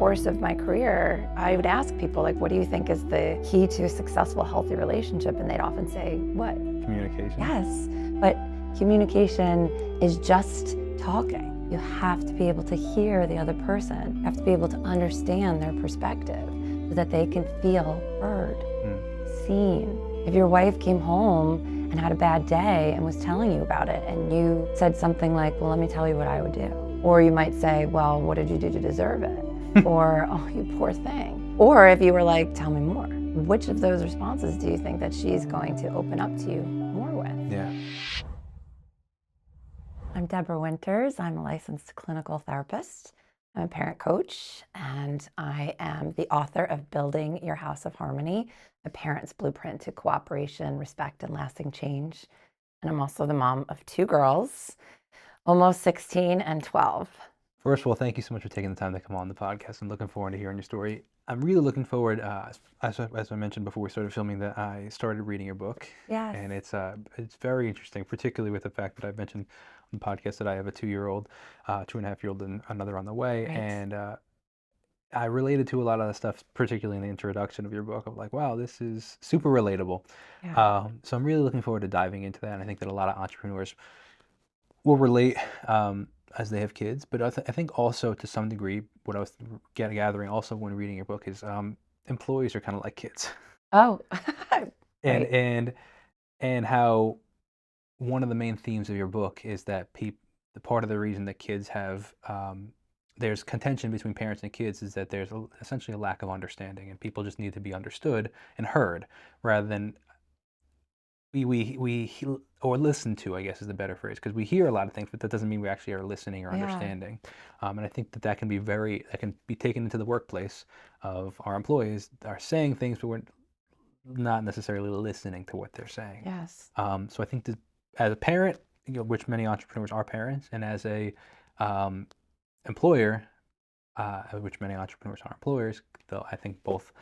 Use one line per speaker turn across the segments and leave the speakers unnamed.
course of my career, I would ask people, like, what do you think is the key to a successful, healthy relationship? And they'd often say, what?
Communication.
Yes, but communication is just talking. You have to be able to hear the other person. You have to be able to understand their perspective so that they can feel heard, seen. If your wife came home and had a bad day and was telling you about it, and you said something like, well, let me tell you what I would do. Or you might say, well, what did you do to deserve it? Or, oh, you poor thing. Or if you were like, tell me more. Which of those responses do you think that she's going to open up to you more with?
Yeah.
I'm Deborah Winters. I'm a licensed clinical therapist. I'm a parent coach, and I am the author of Building Your House of Harmony, a parent's blueprint to cooperation, respect, and lasting change. And I'm also the mom of 2 girls, almost 16 and 12.
First of all, thank you so much for taking the time to come on the podcast. I'm looking forward to hearing your story. I'm really looking forward, as I mentioned before we started filming, that I started reading your book.
Yes.
And it's very interesting, particularly with the fact that I've mentioned on the podcast that I have a 2-year-old, 2.5-year-old, and another on the way.
Right.
And I related to a lot of the stuff, particularly in the introduction of your book, of like, wow, this is super relatable.
Yeah.
So I'm really looking forward to diving into that. And I think that a lot of entrepreneurs will relate as they have kids, but I think also to some degree, what I was gathering also when reading your book is employees are kind of like kids,
Oh,
and
right.
and how one of the main themes of your book is that the part of the reason that kids have there's contention between parents and kids is that there's essentially a lack of understanding, and people just need to be understood and heard rather than or listen to, I guess is the better phrase, because we hear a lot of things, but that doesn't mean we actually are listening or
Yeah.
understanding. And I think that can be taken into the workplace of our employees are saying things, but we're not necessarily listening to what they're saying.
Yes.
So I think that as a parent, which many entrepreneurs are parents, and as a employer, which many entrepreneurs are employers, though I think both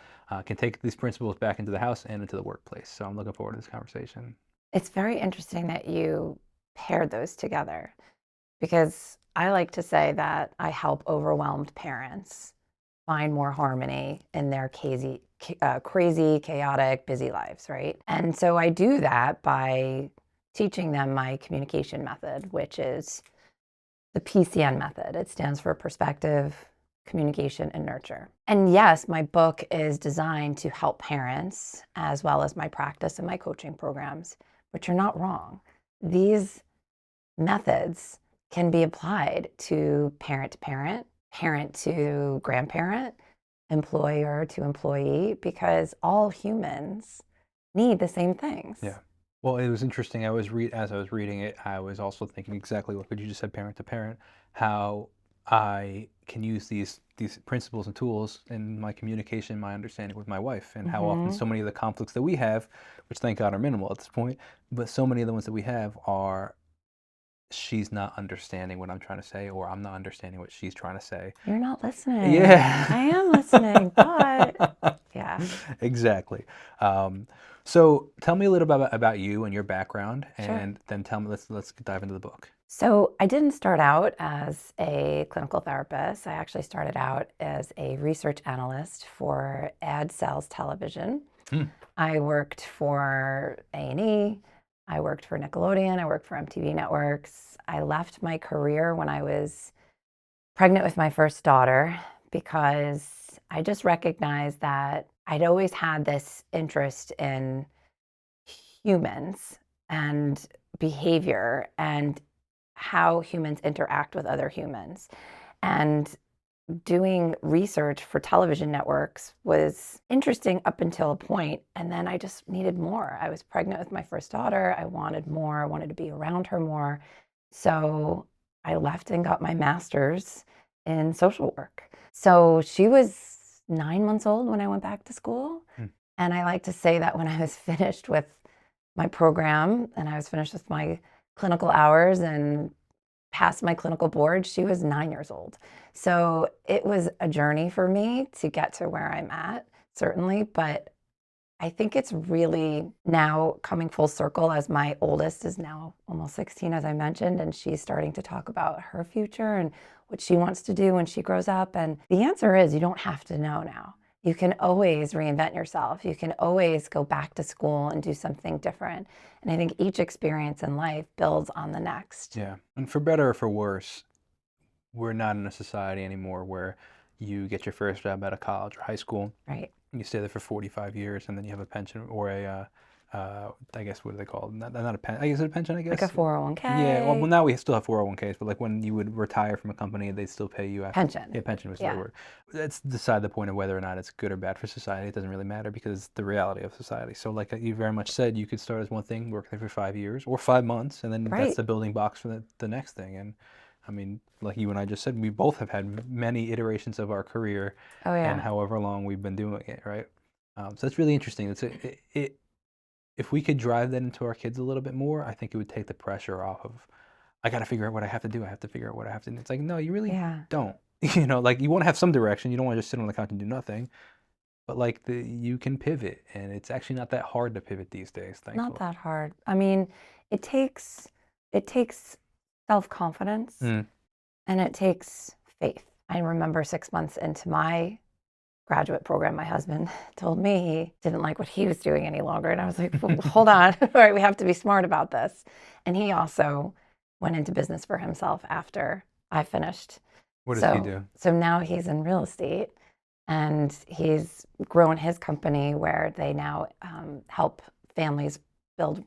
can take these principles back into the house and into the workplace. So I'm looking forward to this conversation.
It's very interesting that you paired those together, because I like to say that I help overwhelmed parents find more harmony in their crazy, chaotic, busy lives, right? And so I do that by teaching them my communication method, which is the PCN method. It stands for perspective, communication, and nurture. And yes, my book is designed to help parents as well as my practice and my coaching programs, but you're not wrong. These methods can be applied to parent, parent to grandparent, employer to employee, because all humans need the same things.
Yeah. Well, it was interesting. As I was reading it, I was also thinking exactly what you just said, parent to parent, how I can use these principles and tools in my communication, my understanding with my wife, and how often so many of the conflicts that we have, which thank God are minimal at this point, but so many of the ones that we have are she's not understanding what I'm trying to say, or I'm not understanding what she's trying to say.
You're not listening.
Yeah.
I am listening, but yeah.
Exactly. So tell me a little bit about you and your background,
Sure.
and then tell me, let's dive into the book.
So I didn't start out as a clinical therapist. I actually started out as a research analyst for ad sales television. I worked for A&E. I worked for Nickelodeon. I worked for MTV Networks. I left my career when I was pregnant with my first daughter because I just recognized that I'd always had this interest in humans and behavior and how humans interact with other humans. And doing research for television networks was interesting up until a point, and then I just needed more. I was pregnant with my first daughter. I wanted more. I wanted to be around her more. So I left and got my master's in social work. So she was 9 months old when I went back to school. And I like to say that when I was finished with my program and I was finished with my clinical hours and passed my clinical board, she was 9 years old. So it was a journey for me to get to where I'm at, certainly, but I think it's really now coming full circle as my oldest is now almost 16, as I mentioned, and she's starting to talk about her future and what she wants to do when she grows up. And the answer is you don't have to know now. You can always reinvent yourself. You can always go back to school and do something different. And I think each experience in life builds on the next.
Yeah. And for better or for worse, we're not in a society anymore where you get your first job out of college or high school,
Right.
you stay there for 45 years, and then you have a pension or I guess, what do they call it? Not a pension. I guess it's a pension, I
Like a
guess. Yeah. Well,
401k,
now we still have 401ks, but like when you would retire from a company, they still pay you after.
pension.
Yeah, pension was the right
Yeah.
word. That's beside the point of whether or not it's good or bad for society. It doesn't really matter because it's the reality of society. So, like you very much said, you could start as one thing, work there for 5 years or 5 months, and then that's
Right.
the building blocks for the next thing. And I mean, like you and I just said, we both have had many iterations of our career,
Oh,
and
yeah.
however long we've been doing it, right? So that's really interesting. If we could drive that into our kids a little bit more, I think it would take the pressure off of, I got to figure out what I have to do. I have to figure out what I have to do. It's like, no, you really
Yeah.
don't. Like you want to have some direction. You don't want to just sit on the couch and do nothing. But like you can pivot, and it's actually not that hard to pivot these days,
Not
thankfully.
that hard. I mean, it takes it takes self-confidence
Mm.
and it takes faith. I remember 6 months into my graduate program, my husband told me he didn't like what he was doing any longer. And I was like, "Well, hold on, all right, we have to be smart about this." And he also went into business for himself after I finished.
What does he
So,
do?
so now he's in real estate and he's grown his company where they now help families build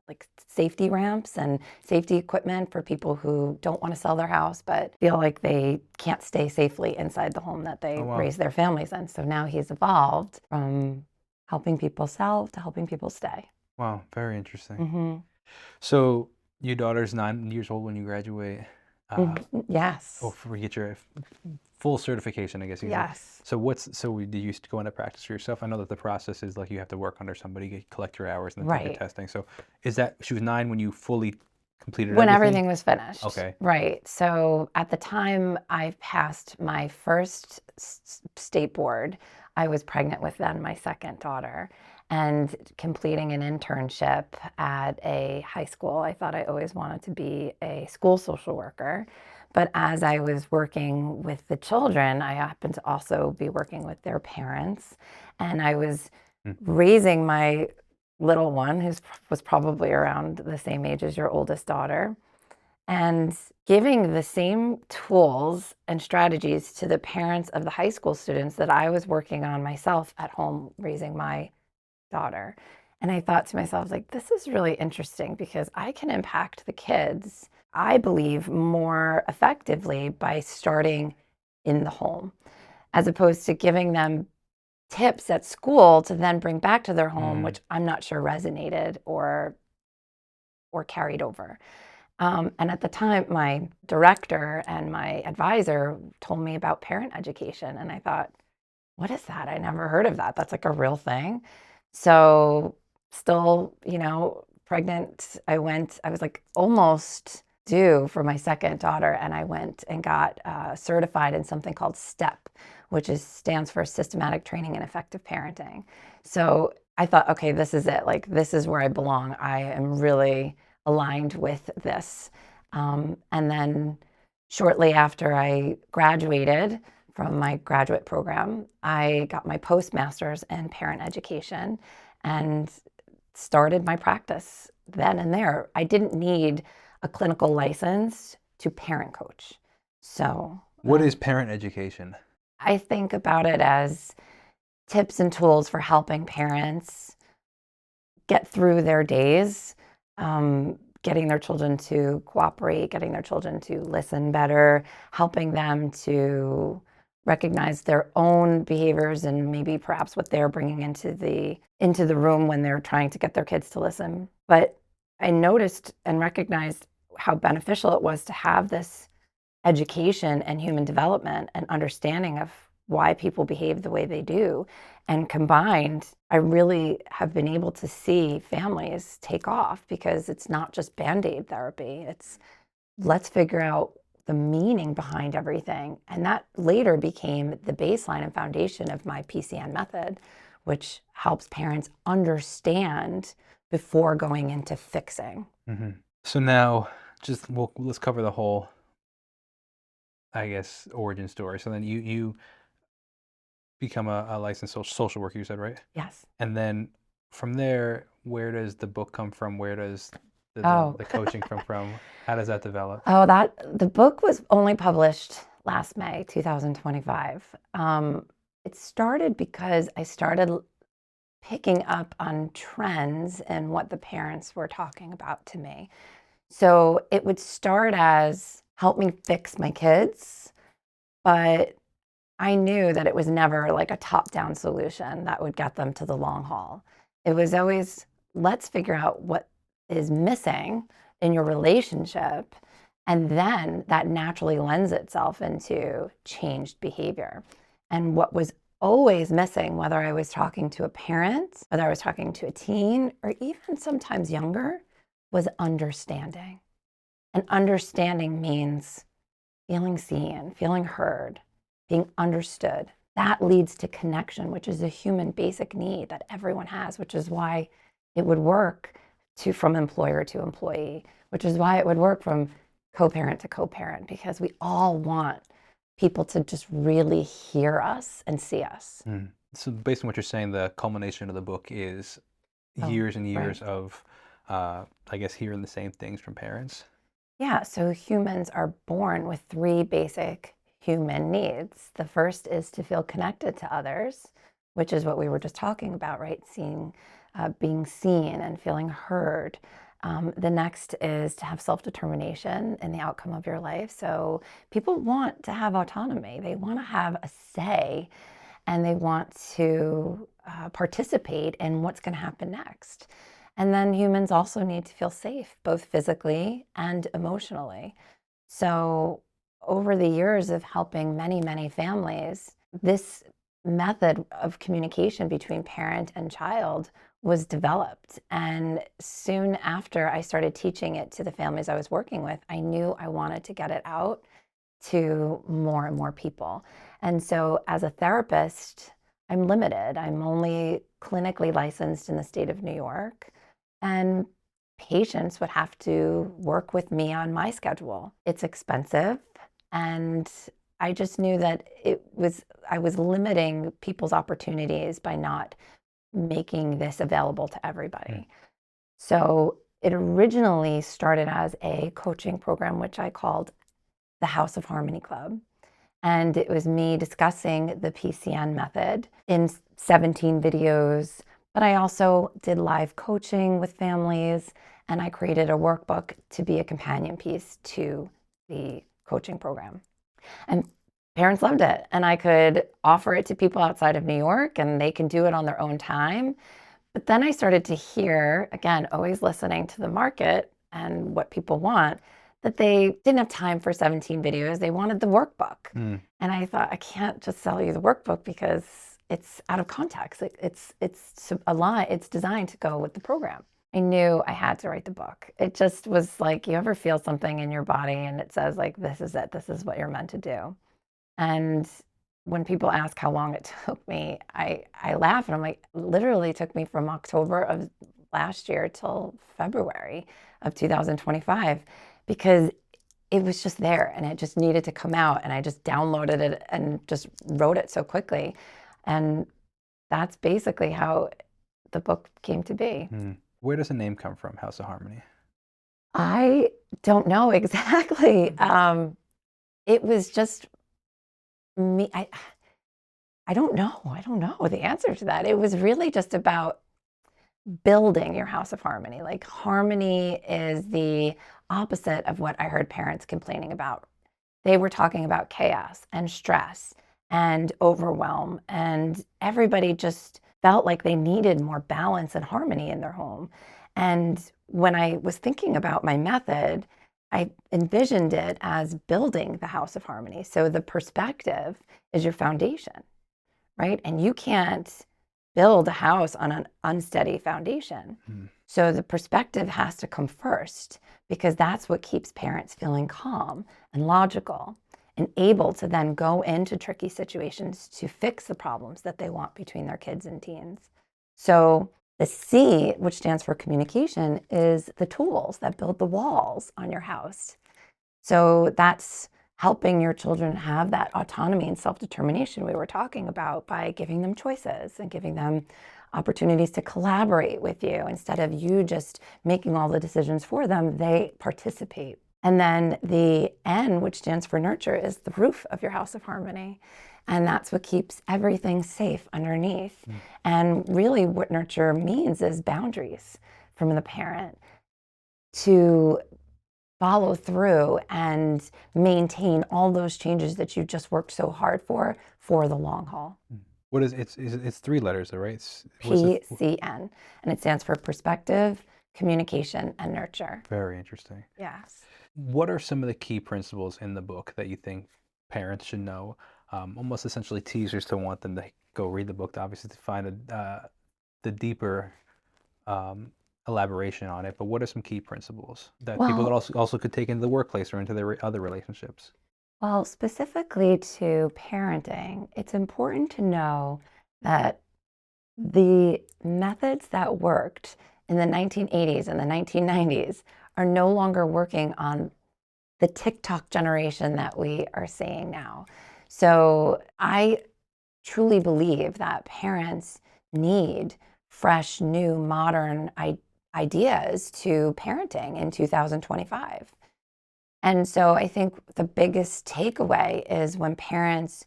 like safety ramps and safety equipment for people who don't want to sell their house but feel like they can't stay safely inside the home that they
Oh, wow.
raise their families in. So now he's evolved from helping people sell to helping people stay.
Wow, very interesting.
Hmm.
So your daughter's 9 years old when you graduate. Or
Yes.
for get your full certification, I guess you could say.
Yes.
So do you used to go into practice for yourself? I know that the process is like you have to work under somebody, collect your hours, and then take your
Right.
testing. So is that she was 9 when you fully completed
When
everything?
everything was finished.
Okay.
Right. So at the time I passed my first state board, I was pregnant with then my second daughter and completing an internship at a high school. I thought I always wanted to be a school social worker. But as I was working with the children, I happened to also be working with their parents. And I was
Mm.
raising my little one, who was probably around the same age as your oldest daughter, and giving the same tools and strategies to the parents of the high school students that I was working on myself at home raising my daughter. And I thought to myself, like, this is really interesting because I can impact the kids, I believe, more effectively by starting in the home, as opposed to giving them tips at school to then bring back to their home,
Mm.
which I'm not sure resonated or carried over. And at the time, my director and my advisor told me about parent education, and I thought, what is that? I never heard of that. That's like a real thing. So, still, pregnant, I was like almost due for my second daughter, and I went and got certified in something called STEP, which stands for Systematic Training in Effective Parenting. So I thought, okay, this is it. Like, this is where I belong. I am really aligned with this. And then shortly after I graduated from my graduate program, I got my postmaster's in parent education and started my practice then and there. I didn't need a clinical license to parent coach. So,
What is parent education?
I think about it as tips and tools for helping parents get through their days, getting their children to cooperate, getting their children to listen better, helping them to recognize their own behaviors and maybe perhaps what they're bringing into the room when they're trying to get their kids to listen. But I noticed and recognized how beneficial it was to have this education and human development and understanding of why people behave the way they do. And combined, I really have been able to see families take off because it's not just Band-Aid therapy. It's let's figure out the meaning behind everything. And that later became the baseline and foundation of my PCN method, which helps parents understand before going into fixing.
So now, let's cover the whole, I guess, origin story. So then you become a licensed social worker, you said, right?
Yes.
And then from there, where does the book come from? Where does
Oh.
the coaching come from? How does that develop?
Oh, the book was only published last May, 2025. It started because I started picking up on trends and what the parents were talking about to me. So it would start as help me fix my kids, but I knew that it was never like a top-down solution that would get them to the long haul. It was always, let's figure out what is missing in your relationship, and then that naturally lends itself into changed behavior. And what was always missing, whether I was talking to a parent, whether I was talking to a teen, or even sometimes younger, was understanding. And understanding means feeling seen, feeling heard, being understood. That leads to connection, which is a human basic need that everyone has, which is why it would work from employer to employee, which is why it would work from co-parent to co-parent, because we all want people to just really hear us and see us.
So based on what you're saying, the culmination of the book is years and years of, I guess, hearing the same things from parents.
Yeah, so humans are born with 3 basic human needs. The first is to feel connected to others, which is what we were just talking about, right? Being seen and feeling heard. The next is to have self-determination in the outcome of your life. So people want to have autonomy. They want to have a say, and they want to participate in what's going to happen next. And then humans also need to feel safe, both physically and emotionally. So over the years of helping many, many families, this method of communication between parent and child was developed. And soon after I started teaching it to the families I was working with, I knew I wanted to get it out to more and more people. And so as a therapist, I'm limited. I'm only clinically licensed in the state of New York, and patients would have to work with me on my schedule. It's expensive, and I just knew that I was limiting people's opportunities by not making this available to everybody. So it originally started as a coaching program, which I called the House of Harmony Club. And it was me discussing the PCN method in 17 videos, but I also did live coaching with families, and I created a workbook to be a companion piece to the coaching program. And parents loved it, and I could offer it to people outside of New York, and they can do it on their own time. But then I started to hear, again, always listening to the market and what people want, that they didn't have time for 17 videos. They wanted the workbook. And I thought, I can't just sell you the workbook because it's out of context. It's designed to go with the program. I knew I had to write the book. It just was like, you ever feel something in your body and it says like, this is it, this is what you're meant to do. And when people ask how long it took me, I laugh and I'm like, literally took me from October of last year till February of 2025, because it was just there and it just needed to come out, and I just downloaded it and just wrote it so quickly. And that's basically how the book came to be.
Where does the name come from, House of Harmony?
I don't know exactly. It was just me. I don't know. I don't know the answer to that. It was really just about building your house of harmony. Like, harmony is the opposite of what I heard parents complaining about. They were talking about chaos and stress and overwhelm, and everybody just felt like they needed more balance and harmony in their home. And when I was thinking about my method, I envisioned it as building the house of harmony. So the perspective is your foundation, right? And you can't build a house on an unsteady foundation. So the perspective has to come first, because that's what keeps parents feeling calm and logical and able to then go into tricky situations to fix the problems that they want between their kids and teens. So the C, which stands for communication, is the tools that build the walls on your house. So that's helping your children have that autonomy and self-determination we were talking about by giving them choices and giving them opportunities to collaborate with you. Instead of you just making all the decisions for them, they participate. And then the N, which stands for nurture, is the roof of your house of harmony. And that's what keeps everything safe underneath. And really what nurture means is boundaries from the parent to follow through and maintain all those changes that you just worked so hard for the long haul.
What is it's 3 letters, though, right?
PCN, and it stands for perspective, communication, and nurture.
Very interesting.
Yes.
What are some of the key principles in the book that you think parents should know? Almost essentially teasers to want them to go read the book, to obviously to find the deeper elaboration on it. But what are some key principles that people
Well,
also could take into the workplace or into their other relationships?
well, specifically to parenting, it's important to know that the methods that worked in the 1980s and the 1990s are no longer working on the TikTok generation that we are seeing now. So I truly believe that parents need fresh, new, modern ideas to parenting in 2025. And so I think the biggest takeaway is when parents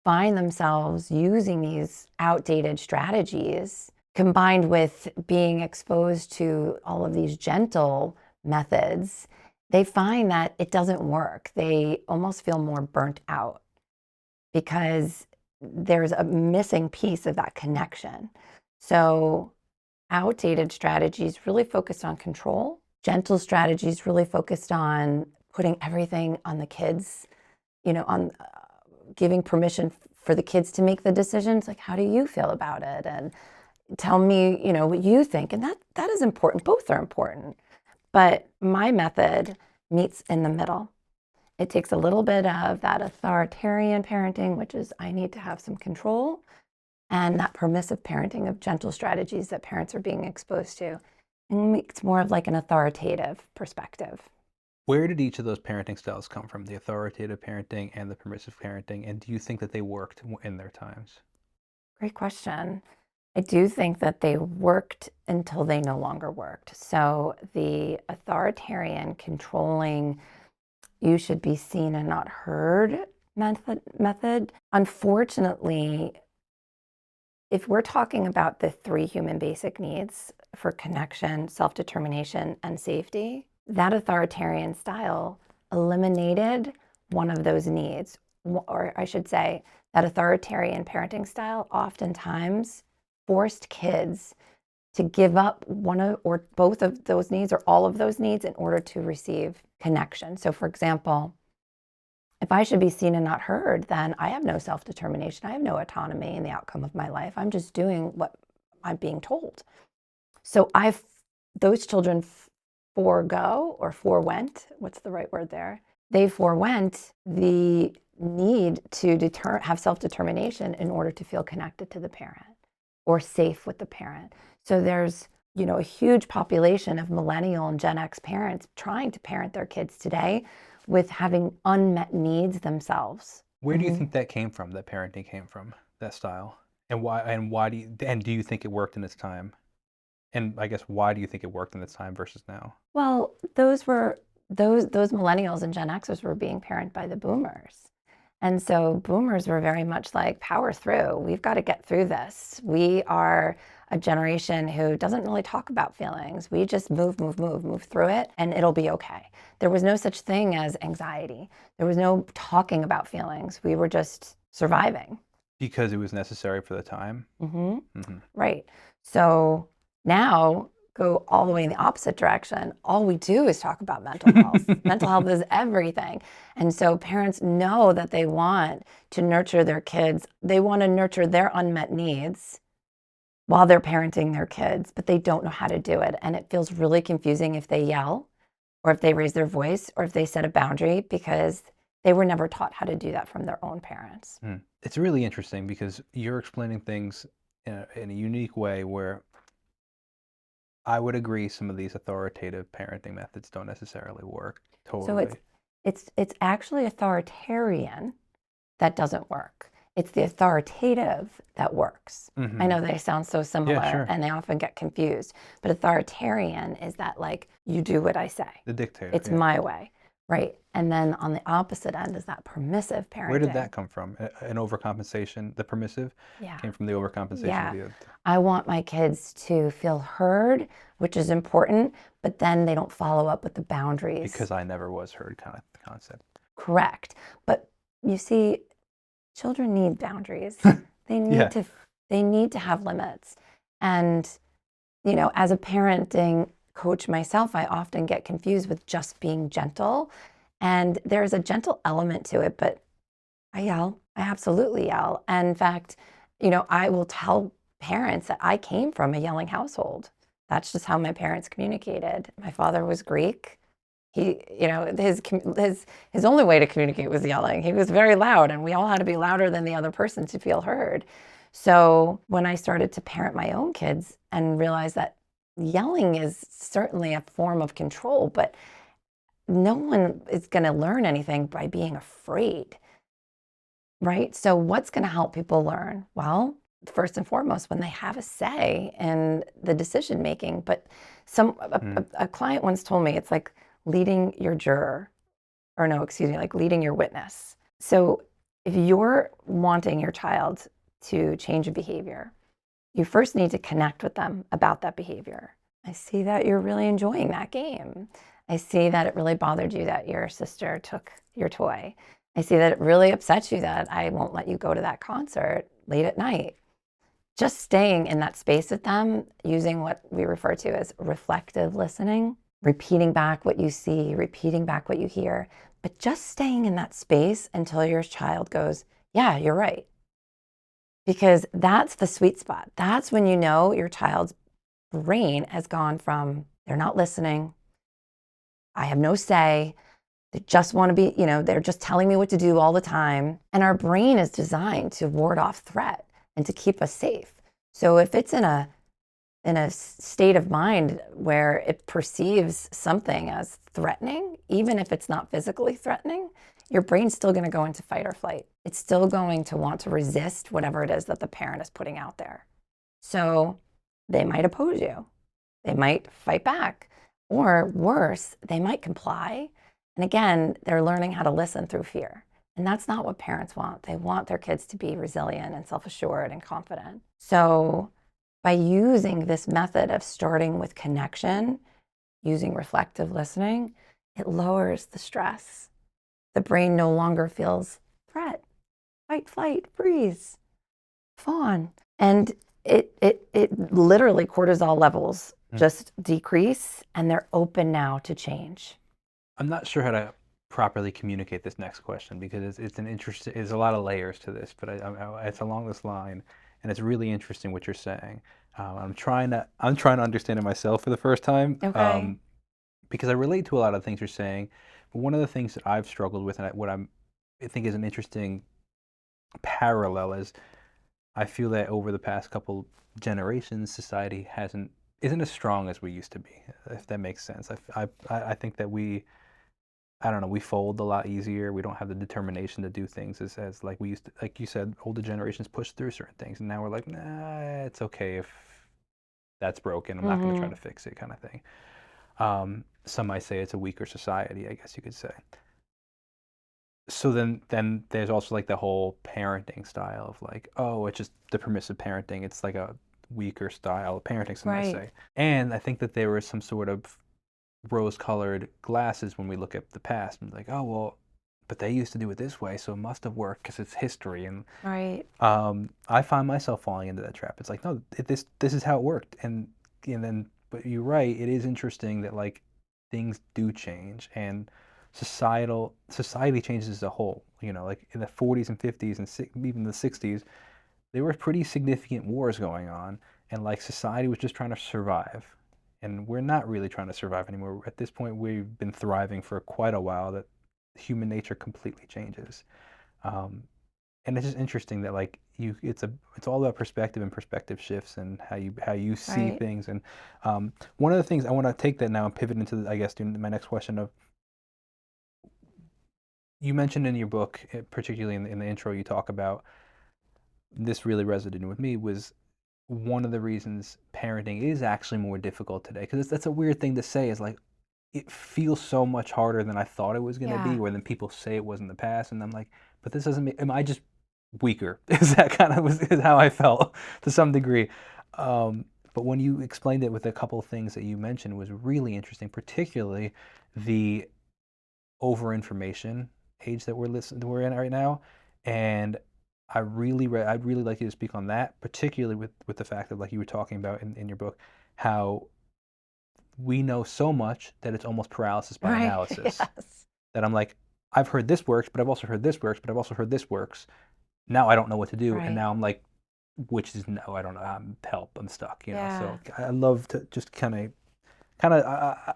find themselves using these outdated strategies combined with being exposed to all of these gentle methods, they find that it doesn't work. They almost feel more burnt out because there's a missing piece of that connection. So outdated strategies really focused on control. Gentle strategies really focused on putting everything on the kids, on giving permission for the kids to make the decisions. Like, how do you feel about it? And tell me, what you think. And that is important. Both are important. But my method meets in the middle. It takes a little bit of that authoritarian parenting, which is I need to have some control, and that permissive parenting of gentle strategies that parents are being exposed to. And it's more of like an authoritative perspective.
Where did each of those parenting styles come from? The authoritative parenting and the permissive parenting, and do you think that they worked in their times?
Great question. I do think that they worked until they no longer worked. So the authoritarian, controlling, you should be seen and not heard method, unfortunately, if we're talking about the 3 human basic needs for connection, self-determination, and safety, that authoritarian style eliminated one of those needs. Or I should say, that authoritarian parenting style oftentimes forced kids to give up one or both of those needs or all of those needs in order to receive connection. So for example, if I should be seen and not heard, then I have no self-determination. I have no autonomy in the outcome of my life. I'm just doing what I'm being told. So those children forewent, what's the right word there? They forewent the need to have self-determination in order to feel connected to the parent or safe with the parent. So there's, a huge population of millennial and Gen X parents trying to parent their kids today with having unmet needs themselves.
Where do you think that came from, that parenting came from, that style? And why do you think it worked in its time? And I guess why do you think it worked in its time versus now?
Well, those millennials and Gen Xers were being parented by the boomers. And so boomers were very much like, power through. We've got to get through this. We are a generation who doesn't really talk about feelings. We just move through it, and it'll be okay. There was no such thing as anxiety. There was no talking about feelings. We were just surviving.
Because it was necessary for the time?
Right. So now go all the way in the opposite direction. All we do is talk about mental health. Mental health is everything. And so parents know that they want to nurture their kids. They want to nurture their unmet needs while they're parenting their kids, but they don't know how to do it. And it feels really confusing if they yell or if they raise their voice or if they set a boundary, because they were never taught how to do that from their own parents.
It's really interesting because you're explaining things in a unique way where I would agree some of these authoritative parenting methods don't necessarily work
So
totally.
it's actually authoritarian that doesn't work. It's the authoritative that works. I know they sound so
Yeah,
similar
sure.
and they often get confused, but authoritarian is that like you do what I say.
The dictator,
It's
yeah.
my way, right? And then on the opposite end is that permissive
Where did
parenting.
that come from? An overcompensation, the permissive
Yeah.
came from the overcompensation
Yeah.
of the
I want my kids to feel heard, which is important, but then they don't follow up with the boundaries.
because I never was heard kind of concept.
Correct. But you see, children need boundaries. They need
Yeah.
to have limits. And you know, as a parenting coach myself, I often get confused with just being gentle. And there's a gentle element to it, but I yell. I absolutely yell. And in fact, you know, I will tell parents that I came from a yelling household. That's just how my parents communicated. My father was Greek. He, you know, his only way to communicate was yelling. He was very loud, and we all had to be louder than the other person to feel heard. So when I started to parent my own kids and realized that yelling is certainly a form of control, but no one is going to learn anything by being afraid, right? So what's going to help people learn? Well, first and foremost, when they have a say in the decision making. But a client once told me it's like leading your juror, or no, excuse me, like leading your witness. So if you're wanting your child to change a behavior, you first need to connect with them about that behavior. I see that you're really enjoying that game. I see that it really bothered you that your sister took your toy. I see that it really upsets you that I won't let you go to that concert late at night. Just staying in that space with them, using what we refer to as reflective listening, repeating back what you see, repeating back what you hear, but just staying in that space until your child goes, yeah, you're right. Because that's the sweet spot. That's when you know your child's brain has gone from they're not listening, I have no say, they just want to be, you know, they're just telling me what to do all the time. And our brain is designed to ward off threat and to keep us safe. So if it's in a state of mind where it perceives something as threatening, even if it's not physically threatening, your brain's still going to go into fight or flight. It's still going to want to resist whatever it is that the parent is putting out there. So they might oppose you. They might fight back. Or worse, they might comply. And again, they're learning how to listen through fear. And that's not what parents want. They want their kids to be resilient and self-assured and confident. So by using this method of starting with connection, using reflective listening, it lowers the stress. The brain no longer feels threat, fight, flight, freeze, fawn. And it literally cortisol levels just decrease and they're open now to change.
I'm not sure how to properly communicate this next question because it's an interesting, there's a lot of layers to this, but it's along this line, and it's really interesting what you're saying. I'm trying to understand it myself for the first time,
Okay.
because I relate to a lot of things you're saying. But one of the things that I've struggled with, and I think is an interesting parallel, is I feel that over the past couple generations, society isn't as strong as we used to be, if that makes sense. I think that I don't know, we fold a lot easier. We don't have the determination to do things as like we used to, like you said, older generations push through certain things. And now we're like, nah, it's okay if that's broken. I'm not going to try to fix it, kind of thing. Some might say it's a weaker society, I guess you could say. So then there's also like the whole parenting style of like, oh, it's just the permissive parenting. It's like a weaker style of parenting, some might say. And I think that there was some sort of rose-colored glasses when we look at the past and like, oh well, but they used to do it this way, so it must have worked because it's history. And I find myself falling into that trap. It's like, no, this is how it worked. And then, but you're right. It is interesting that like things do change and society changes as a whole. You know, like in the 40s and 50s and even the 60s, there were pretty significant wars going on, and like society was just trying to survive. And we're not really trying to survive anymore. At this point, we've been thriving for quite a while. That human nature completely changes. Um, and it's just interesting that like it's all about perspective and perspective shifts and how you see
Right.
things. And one of the things I want to take that now and pivot into, I guess, my next question of, you mentioned in your book, particularly in the intro, you talk about, this really resonated with me, was one of the reasons parenting is actually more difficult today, because that's a weird thing to say, is like, it feels so much harder than I thought it was going to be,
Yeah.
or than people say it was in the past. And I'm like, but this doesn't am I just weaker? Is that kind of is how I felt to some degree. Um, but when you explained it with a couple of things that you mentioned, was really interesting, particularly the over information age that we're in right now. And I'd really like you to speak on that, particularly with the fact that, like you were talking about in your book, how we know so much that it's almost paralysis by
Right.
analysis.
Yes.
That I'm like, I've heard this works, but I've also heard this works, but I've also heard this works. Now I don't know what to do, and
Right.
now I'm like, which is no, I don't know. Help, I'm stuck.
Yeah.
So I love to just kind of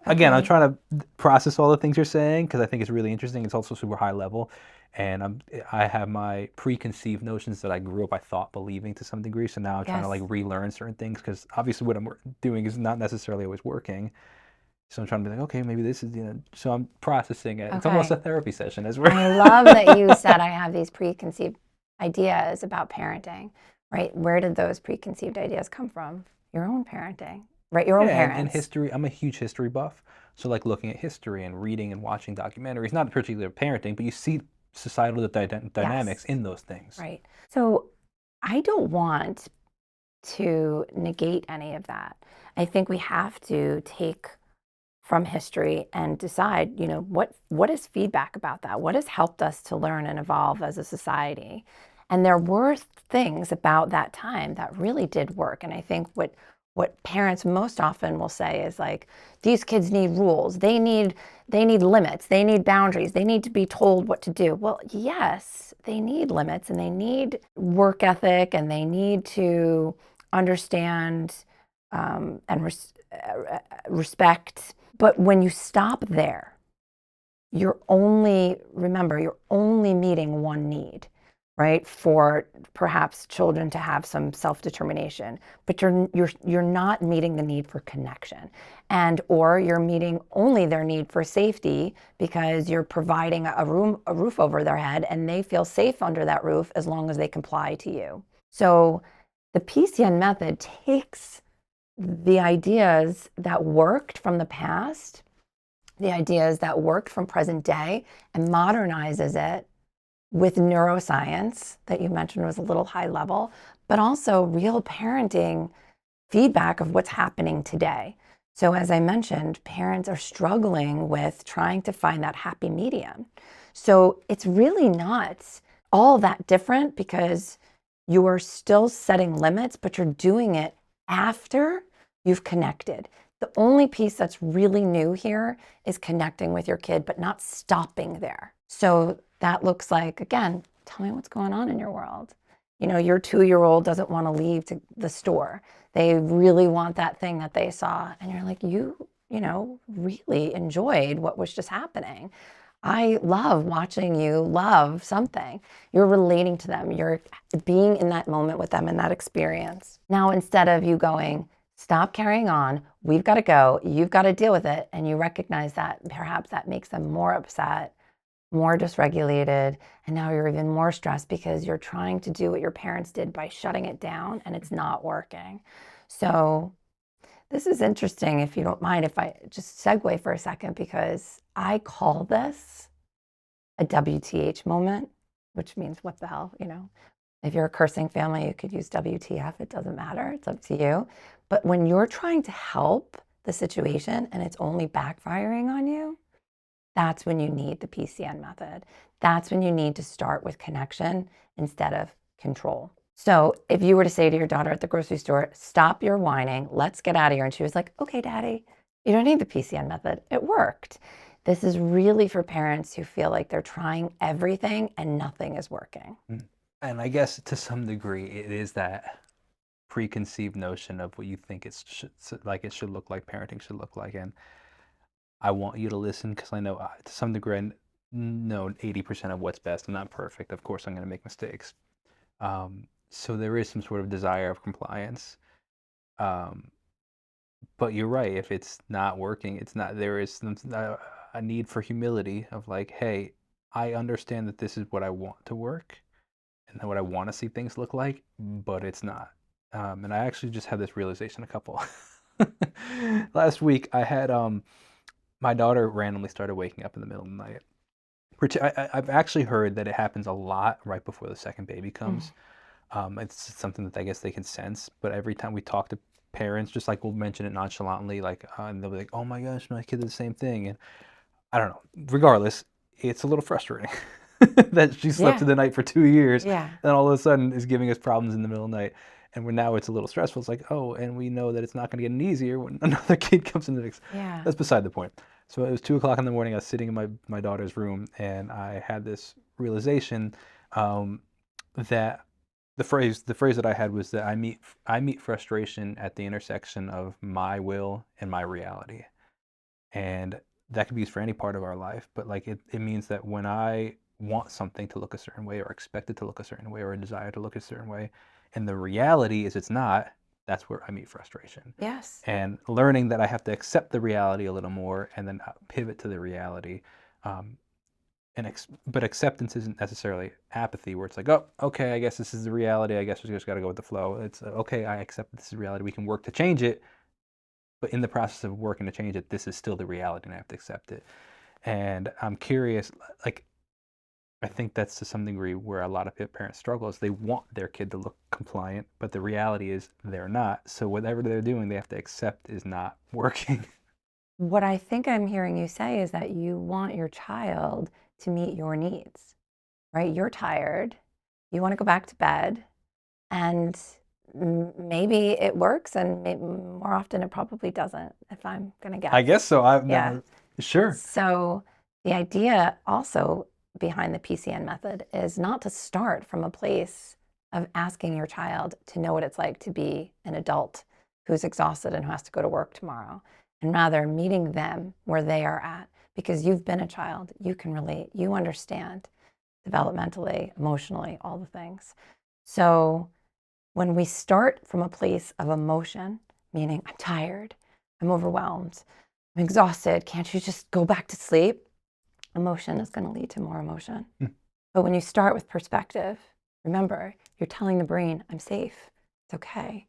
again, I'm
Okay.
trying to process all the things you're saying, because I think it's really interesting. It's also super high level, and I have my preconceived notions that I grew up, I thought, believing to some degree. So now I'm trying to like
Yes.
relearn certain things, because obviously what I'm doing is not necessarily always working. So I'm trying to be like, okay, maybe this is, so I'm processing it. It's almost a
Okay.
therapy session as we're.
I love that you said I have these preconceived ideas about parenting, right? Where did those preconceived ideas come from? Your own parenting, right? Your own
Yeah, and
parents.
history. I'm a huge history buff. So like looking at history and reading and watching documentaries, not particularly parenting, but you see societal dynamics
Yes.
in those things.
Right. So I don't want to negate any of that. I think we have to take from history and decide, what is feedback about that? What has helped us to learn and evolve as a society? And there were things about that time that really did work. And I think what parents most often will say is like, these kids need rules. They need limits. They need boundaries. They need to be told what to do. Well, yes, they need limits and they need work ethic and they need to understand and respect. But when you stop there, you're only meeting one need, right? For perhaps children to have some self-determination, but you're not meeting the need for connection, and or you're meeting only their need for safety because you're providing a roof over their head and they feel safe under that roof as long as they comply to you. So the PCN method takes the ideas that worked from the past, the ideas that worked from present day, and modernizes it with neuroscience that you mentioned was a little high level, but also real parenting feedback of what's happening today. So, as I mentioned, parents are struggling with trying to find that happy medium. So, it's really not all that different because you are still setting limits, but you're doing it after you've connected. The only piece that's really new here is connecting with your kid, but not stopping there. So, that looks like, again, tell me what's going on in your world. Your 2-year-old doesn't want to leave to the store. They really want that thing that they saw. And you're like, really enjoyed what was just happening. I love watching you love something. You're relating to them. You're being in that moment with them in that experience. Now, instead of you going, stop carrying on, we've got to go, you've got to deal with it, and you recognize that perhaps that makes them more upset, more dysregulated, and now you're even more stressed because you're trying to do what your parents did by shutting it down and it's not working. So this is interesting, if you don't mind, if I just segue for a second, because I call this a WTH moment, which means what the hell. If you're a cursing family, you could use WTF. It doesn't matter. It's up to you. But when you're trying to help the situation and it's only backfiring on you, that's when you need the PCN method. That's when you need to start with connection instead of control. So if you were to say to your daughter at the grocery store, stop your whining, let's get out of here. And she was like, okay, daddy, you don't need the PCN method. It worked. This is really for parents who feel like they're trying everything and nothing is working.
And I guess to some degree, it is that preconceived notion of what you think it should look like, parenting should look like. And I want you to listen, because I know to some degree know 80% of what's best. I'm not perfect. Of course, I'm going to make mistakes. So there is some sort of desire of compliance. Um, but you're right. If it's not working, it's not. There is a need for humility of like, hey, I understand that this is what I want to work and what I want to see things look like, but it's not. And I actually just had this realization a couple last week. I had my daughter randomly started waking up in the middle of the night. I've actually heard that it happens a lot right before the second baby
Mm.
comes. It's something that I guess they can sense, but every time we talk to parents, just like we'll mention it nonchalantly, like, and they'll be like, "Oh my gosh, my kid did the same thing," and I don't know. Regardless, it's a little frustrating that she slept
Yeah,
through the night for 2 years,
yeah,
and all of a sudden is giving us problems in the middle of the night, and we're now it's a little stressful. It's like, oh, and we know that it's not going to get any easier when another kid comes in the mix.
yeah.
That's beside the point. So it was 2 o'clock in the morning. I was sitting in my daughter's room, and I had this realization um, that the phrase that I had was that I meet frustration at the intersection of my will and my reality. And that could be used for any part of our life, but like it means that when I want something to look a certain way or expect it to look a certain way or a desire to look a certain way, and the reality is it's not, that's where I meet frustration.
Yes.
And learning that I have to accept the reality a little more and then pivot to the reality. Um, but acceptance isn't necessarily apathy, where it's like, oh, okay, I guess this is the reality. I guess we just got to go with the flow. It's okay. I accept that this is reality. We can work to change it, but in the process of working to change it, this is still the reality, and I have to accept it. And I'm curious, like, I think that's to some degree where a lot of parents struggle is they want their kid to look compliant, but the reality is they're not. So whatever they're doing, they have to accept is not working.
What I think I'm hearing you say is that you want your child to meet your needs, right? You're tired. You want to go back to bed, and maybe it works, and more often it probably doesn't, if I'm going to
I
guess.
guess so. I'm
Yeah.
not sure.
So the idea also behind the PCN method is not to start from a place of asking your child to know what it's like to be an adult who's exhausted and who has to go to work tomorrow, and rather meeting them where they are at, because you've been a child, you can relate, you understand developmentally, emotionally, all the things. So when we start from a place of emotion, meaning I'm tired, I'm overwhelmed, I'm exhausted, can't you just go back to sleep? Emotion is going to lead to more emotion.
Hmm.
But when you start with perspective, remember, you're telling the brain, I'm safe, it's okay.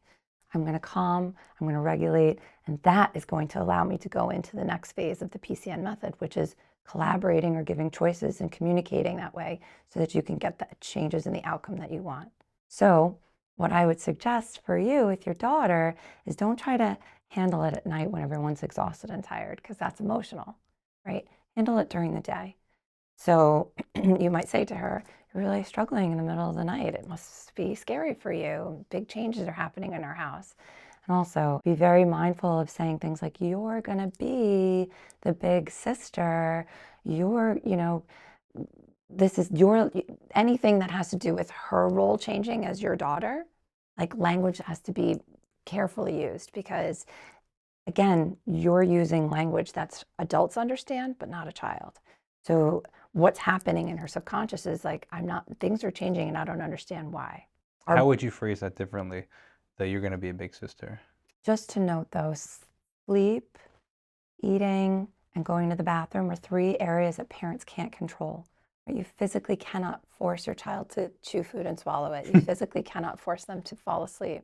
I'm going to calm, I'm going to regulate, and that is going to allow me to go into the next phase of the PCN method, which is collaborating or giving choices and communicating that way so that you can get the changes in the outcome that you want. So, what I would suggest for you with your daughter is don't try to handle it at night when everyone's exhausted and tired, because that's emotional, right? Handle it during the day. So you might say to her, you're really struggling in the middle of the night. It must be scary for you. Big changes are happening in our house. And also be very mindful of saying things like, you're going to be the big sister. You're, this is your, anything that has to do with her role changing as your daughter, like language has to be carefully used, because again, you're using language that's adults understand, but not a child. So what's happening in her subconscious is like, things are changing and I don't understand why.
How
Or
would you phrase that differently? That you're going to be a big sister.
just to note though, sleep, eating, and going to the bathroom are three areas that parents can't control. Right? You physically cannot force your child to chew food and swallow it. You physically cannot force them to fall asleep.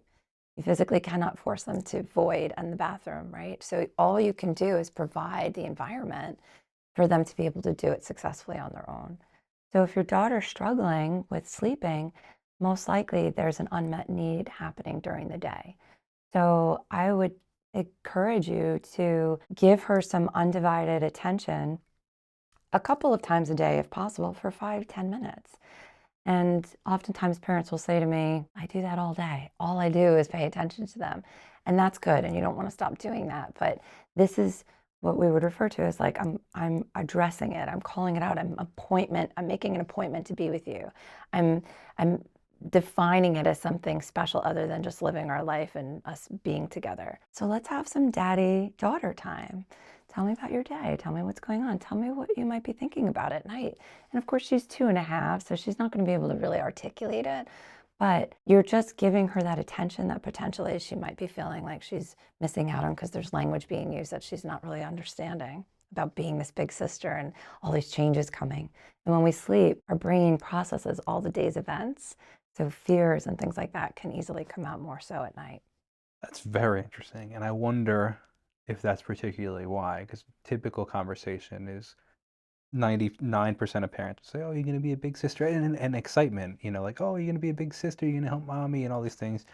You physically cannot force them to void in the bathroom, right? So all you can do is provide the environment for them to be able to do it successfully on their own. So if your daughter's struggling with sleeping, most likely there's an unmet need happening during the day. So I would encourage you to give her some undivided attention a couple of times a day, if possible, for 5-10 minutes. And oftentimes parents will say to me, I do that all day. All I do is pay attention to them. And that's good. And you don't want to stop doing that. But this is what we would refer to as like, I'm addressing it. I'm calling it out. I'm making an appointment to be with you. I'm defining it as something special other than just living our life and us being together. So let's have some daddy-daughter time Tell me about your day. Tell me what's going on. Tell me what you might be thinking about at night. And of course, she's 2.5, so she's not going to be able to really articulate it. But you're just giving her that attention that potentially she might be feeling like she's missing out on because there's language being used that she's not really understanding about being this big sister and all these changes coming. And when we sleep, our brain processes all the day's events. So fears and things like that can easily come out more so at night.
That's very interesting. And I wonder if that's particularly why, because typical conversation is 99% of parents say, "Oh, you're going to be a big sister," and excitement, like, "Oh, you're going to be a big sister, you're going to help mommy," and all these things.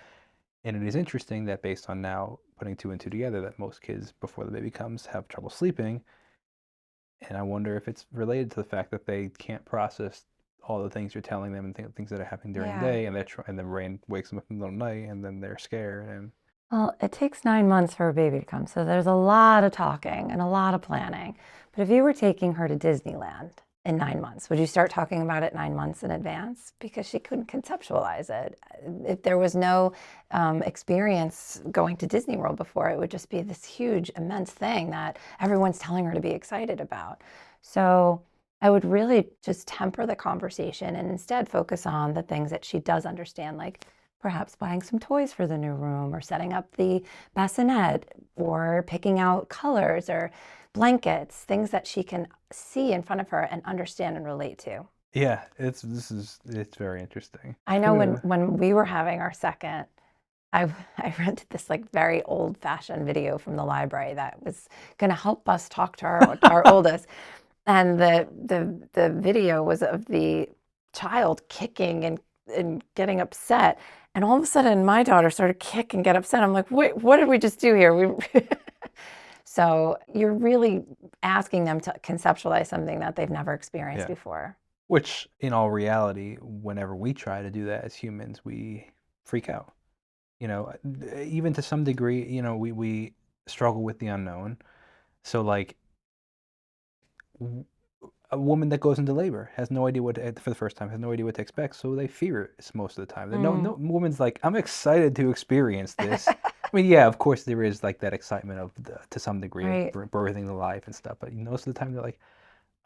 And it is interesting that based on now putting two and two together, that most kids before the baby comes have trouble sleeping. And I wonder if it's related to the fact that they can't process all the things you're telling them and things that are happening during the
Yeah.
day, and and the brain wakes them up in the middle of the night, and then they're scared. And
Well, it takes 9 months for a baby to come, so there's a lot of talking and a lot of planning. But if you were taking her to Disneyland in 9 months, would you start talking about it 9 months in advance? Because she couldn't conceptualize it. If there was no experience going to Disney World before, it would just be this huge, immense thing that everyone's telling her to be excited about. So I would really just temper the conversation and instead focus on the things that she does understand, like perhaps buying some toys for the new room or setting up the bassinet or picking out colors or blankets, things that she can see in front of her and understand and relate to.
yeah, it's very interesting.
I know when we were having our second, I, I rented this like very old fashioned video from the library that was going to help us talk to our oldest. And the video was of the child kicking and getting upset. And all of a sudden, my daughter started to kick and get upset. I'm like, wait, what did we just do here? So you're really asking them to conceptualize something that they've never experienced
Yeah.
before.
Which, in all reality, whenever we try to do that as humans, we freak out. Even to some degree, we struggle with the unknown. So, like, a woman that goes into labor has no idea for the first time, has no idea what to expect, so they fear it most of the time. No woman's like, "I'm excited to experience this." I mean, yeah, of course there is like that excitement to some degree of
Right.
birthing the life and stuff, but most of the time they're like,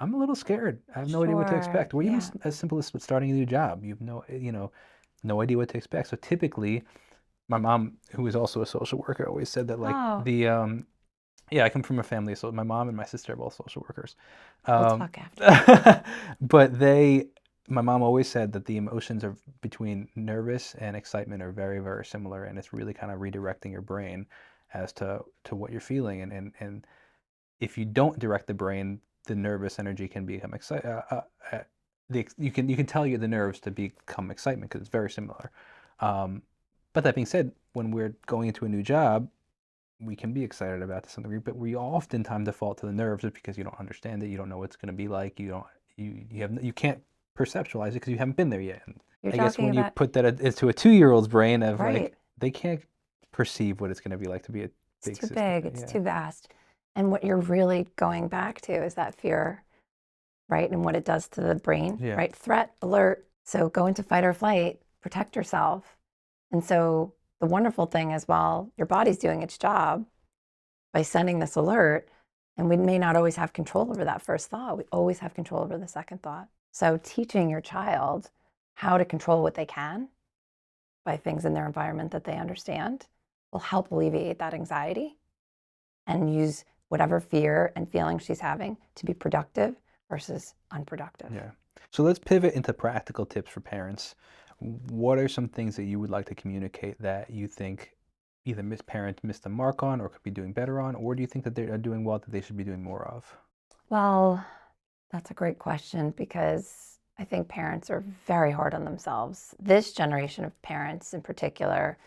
"I'm a little scared. I have no idea what to
Sure.
expect." Or even
Yeah.
as simple as starting a new job, you have no idea what to expect. So typically, my mom, who is also a social worker, always said that like
Oh,
yeah, I come from a family, so my mom and my sister are both social workers.
we'll
Um,
talk after.
but my mom always said that the emotions are between nervous and excitement are very, very similar, and it's really kind of redirecting your brain as to what you're feeling. And if you don't direct the brain, the nervous energy can become excited. You can tell the nerves to become excitement because it's very similar. Um, but that being said, when we're going into a new job, we can be excited about to some degree, but we oftentimes default to the nerves just because you don't understand it. You don't know what it's going to be like. You can't perceptualize it because you haven't been there yet. And
You're
I guess
talking
when you
about,
put that into a 2-year-old's brain of
right.
like they can't perceive what it's going to be like to be a
It's
big
too
sister.
big. It's
Yeah.
too vast. And what you're really going back to is that fear, right? And what it does to the brain,
Yeah.
right? Threat, alert. So go into fight or flight, protect yourself. And so the wonderful thing is while your body's doing its job by sending this alert, and we may not always have control over that first thought, we always have control over the second thought. So teaching your child how to control what they can by things in their environment that they understand will help alleviate that anxiety and use whatever fear and feeling she's having to be productive versus unproductive.
Yeah. So let's pivot into practical tips for parents. What are some things that you would like to communicate that you think either parents missed the mark on or could be doing better on, or do you think that they are doing well that they should be doing more of?
Well, that's a great question because I think parents are very hard on themselves. This generation of parents in particular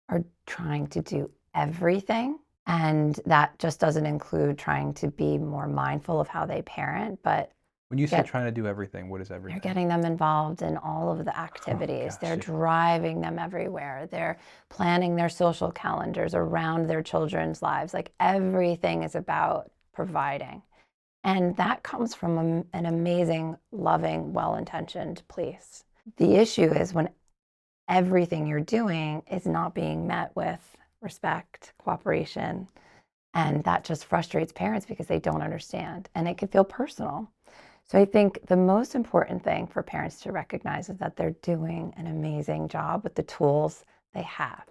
are trying to do everything. And that just doesn't include trying to be more mindful of how they parent, but
When you say
get
trying to do everything, what is
they're
everything?
getting them involved in all of the
Oh
activities.
gosh,
They're
yeah.
driving them everywhere. They're planning their social calendars around their children's lives. Like everything is about providing. And that comes from an amazing, loving, well intentioned place. The issue is when everything you're doing is not being met with respect, cooperation, And that just frustrates parents because they don't understand, and it can feel personal. So I think the most important thing for parents to recognize is that they're doing an amazing job with the tools they have.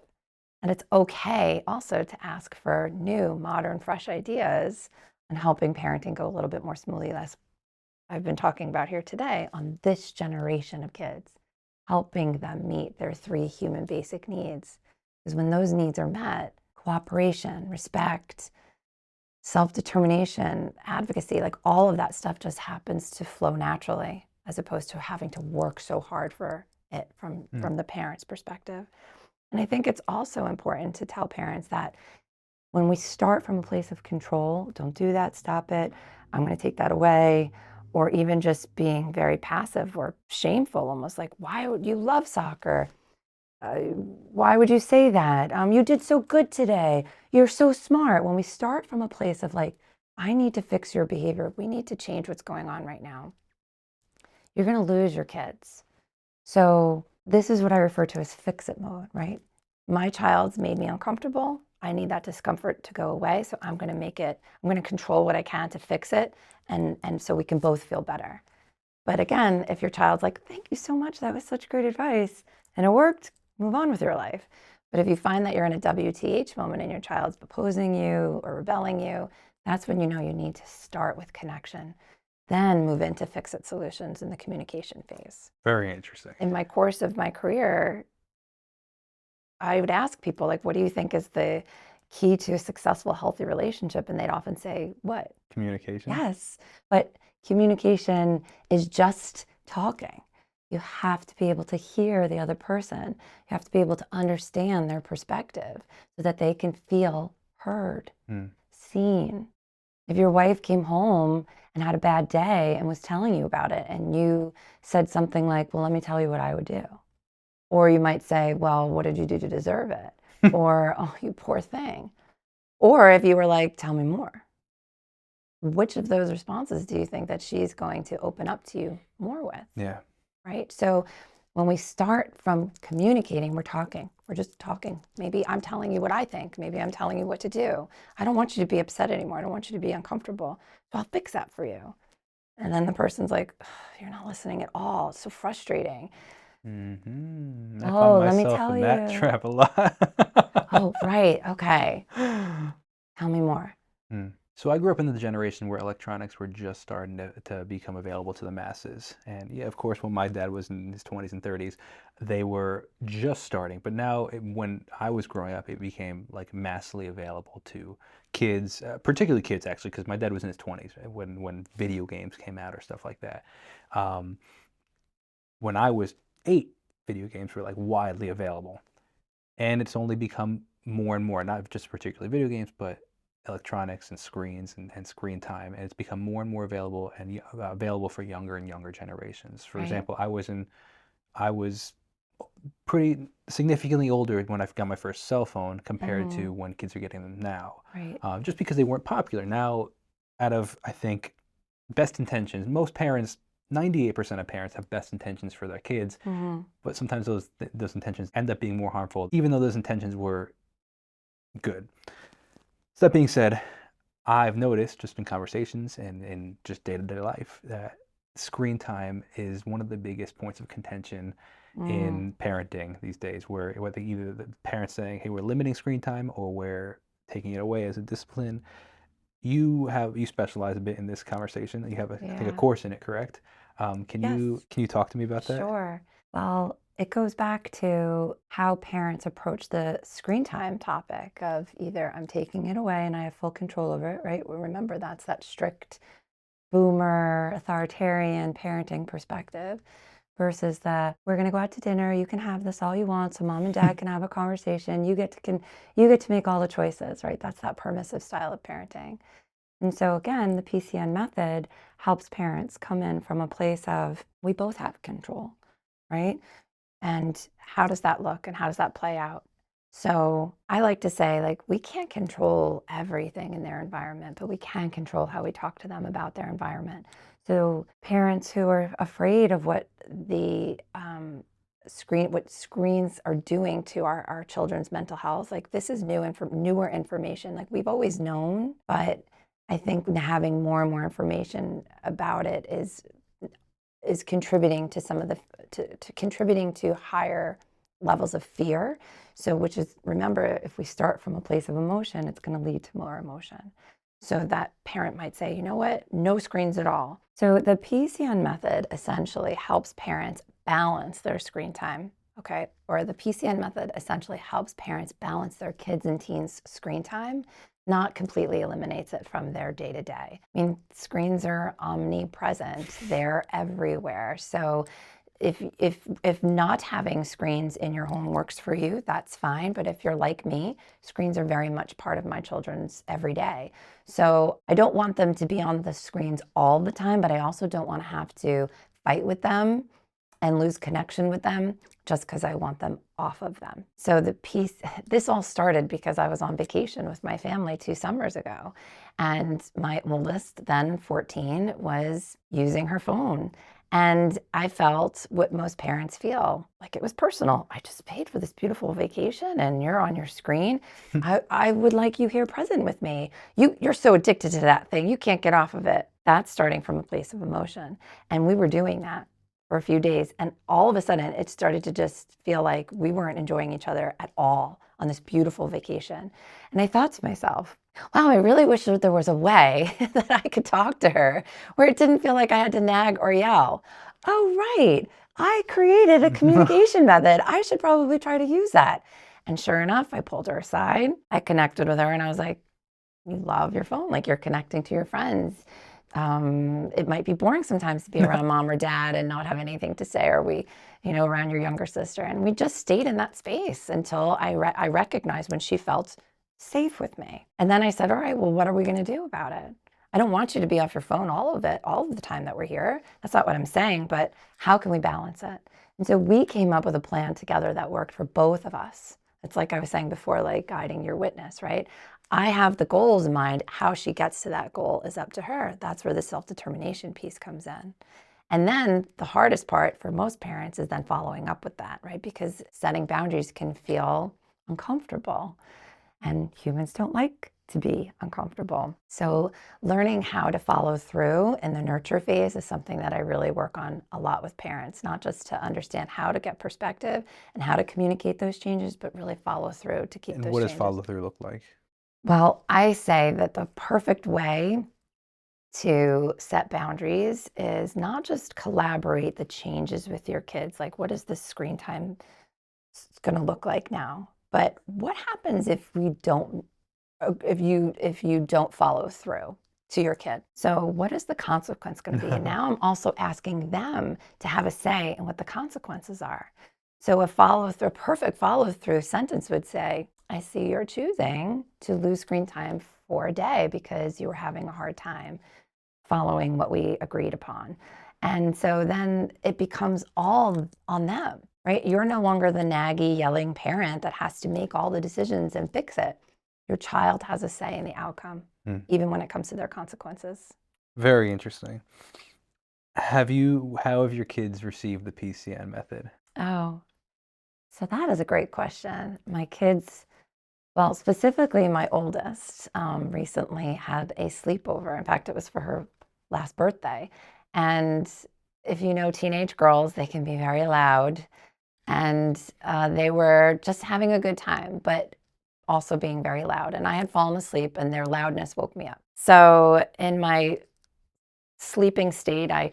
And it's okay also to ask for new, modern, fresh ideas and helping parenting go a little bit more smoothly. That's I've been talking about here today on this generation of kids, helping them meet their 3 human basic needs. Because when those needs are met, cooperation, respect, self-determination, advocacy, like all of that stuff just happens to flow naturally as opposed to having to work so hard for it from the parent's perspective. And I think it's also important to tell parents that when we start from a place of control, don't do that, stop it, I'm going to take that away, or even just being very passive or shameful, almost like, why would you love soccer? Why would you say that? You did so good today. You're so smart. When we start from a place of like, I need to fix your behavior, we need to change what's going on right now, you're going to lose your kids. So this is what I refer to as fix-it mode, right? My child's made me uncomfortable. I need that discomfort to go away. So I'm going to control what I can to fix it. And so we can both feel better. But again, if your child's like, thank you so much, that was such great advice, and it worked, move on with your life. But if you find that you're in a WTH moment and your child's opposing you or rebelling you, that's when you know you need to start with connection, then move into fix-it solutions in the communication phase.
Very interesting.
In my course of my career, I would ask people, like, what do you think is the key to a successful, healthy relationship? And they'd often say, what?
Communication?
Yes, but communication is just talking. You have to be able to hear the other person. You have to be able to understand their perspective so that they can feel heard, seen. If your wife came home and had a bad day and was telling you about it, and you said something like, well, let me tell you what I would do. Or you might say, well, what did you do to deserve it? Or, oh, you poor thing. Or if you were like, tell me more. Which of those responses do you think that she's going to open up to you more with?
Yeah.
Right? So when we start from communicating, we're talking. We're just talking. Maybe I'm telling you what I think. Maybe I'm telling you what to do. I don't want you to be upset anymore. I don't want you to be uncomfortable. So I'll fix that for you. And then the person's like, you're not listening at all. It's so frustrating.
I
Oh,
found
let me
myself
tell
in that
you.
trap a lot.
Oh, right. Okay. Tell me more.
So I grew up in the generation where electronics were just starting to become available to the masses. And yeah, of course, when my dad was in his 20s and 30s, they were just starting. But now, when I was growing up, it became like massively available to kids, particularly kids actually, because my dad was in his 20s when video games came out or stuff like that. Um, when I was 8, video games were like widely available. And it's only become more and more, not just particularly video games, but electronics and screens and screen time. And it's become more and more available and available for younger and younger generations. For
Right.
example, I was pretty significantly older when I got my first cell phone compared to when kids are getting them now.
Right.
Just because they weren't popular. Now, out of, I think, best intentions, most parents, 98% of parents have best intentions for their kids, but sometimes those intentions end up being more harmful, even though those intentions were good. So that being said, I've noticed just in conversations and in just day-to-day life that screen time is one of the biggest points of contention in parenting these days, where whether either the parents saying, hey, we're limiting screen time, or we're taking it away as a discipline. You specialize a bit in this conversation. You have, I think, a
Yeah.
course in it, correct? Can
Yes.
you talk to me about that?
Sure. Well, it goes back to how parents approach the screen time topic of either I'm taking it away and I have full control over it, right? Well, remember, that's that strict boomer, authoritarian parenting perspective versus the we're going to go out to dinner. You can have this all you want, so mom and dad can have a conversation. You get to make all the choices, right? That's that permissive style of parenting. And so again, the PCN method helps parents come in from a place of we both have control, right? And how does that look and how does that play out? So I like to say, like, we can't control everything in their environment, but we can control how we talk to them about their environment. So parents who are afraid of what the what screens are doing to our children's mental health. Like, this is newer information. Like, we've always known, but I think having more and more information about it is contributing to some of the to contributing to higher levels of fear. So, which is, remember, if we start from a place of emotion, it's going to lead to more emotion. So that parent might say, you know what, no screens at all. So the PCN method essentially helps parents balance their screen time, okay? Or the PCN method essentially helps parents balance their kids and teens' screen time, not completely eliminates it from their day-to-day. I mean, screens are omnipresent. They're everywhere. So if not having screens in your home works for you, that's fine. But if you're like me, screens are very much part of my children's everyday. So I don't want them to be on the screens all the time, but I also don't want to have to fight with them and lose connection with them just because I want them off of them. So this all started because I was on vacation with my family 2 summers ago. And my oldest, then 14, was using her phone. And I felt what most parents feel, like it was personal. I just paid for this beautiful vacation and you're on your screen. I would like you here present with me. You're so addicted to that thing. You can't get off of it. That's starting from a place of emotion. And we were doing that for a few days. And all of a sudden, it started to just feel like we weren't enjoying each other at all on this beautiful vacation. And I thought to myself, wow, I really wish that there was a way that I could talk to her where it didn't feel like I had to nag or yell. Oh, right. I created a communication method. I should probably try to use that. And sure enough, I pulled her aside. I connected with her and I was like, you love your phone, like you're connecting to your friends. It might be boring sometimes to be around mom or dad and not have anything to say, or around your younger sister. And we just stayed in that space until I recognized when she felt safe with me. And then I said, all right, well, what are we going to do about it? I don't want you to be off your phone all of the time that we're here. That's not what I'm saying, but how can we balance it? And so we came up with a plan together that worked for both of us. It's like I was saying before, like guiding your witness, right? I have the goals in mind. How she gets to that goal is up to her. That's where the self-determination piece comes in. And then the hardest part for most parents is then following up with that, right? Because setting boundaries can feel uncomfortable, and humans don't like to be uncomfortable. So learning how to follow through in the nurture phase is something that I really work on a lot with parents, not just to understand how to get perspective and how to communicate those changes, but really follow through to keep
And
those
what does
changes.
follow through look like?
Well, I say that the perfect way to set boundaries is not just collaborate the changes with your kids, like what is the screen time going to look like now, but what happens if you don't follow through to your kid? So what is the consequence going to be? And now I'm also asking them to have a say in what the consequences are. So a perfect follow through sentence would say, I see you're choosing to lose screen time for a day because you were having a hard time following what we agreed upon. And so then it becomes all on them, right? You're no longer the naggy, yelling parent that has to make all the decisions and fix it. Your child has a say in the outcome, even when it comes to their consequences.
Very interesting. How have your kids received the PCN method?
Oh, so that is a great question. My kids, well, specifically my oldest, recently had a sleepover. In fact, it was for her last birthday. And if you know teenage girls, they can be very loud. And they were just having a good time, but also being very loud. And I had fallen asleep and their loudness woke me up. So in my sleeping state, I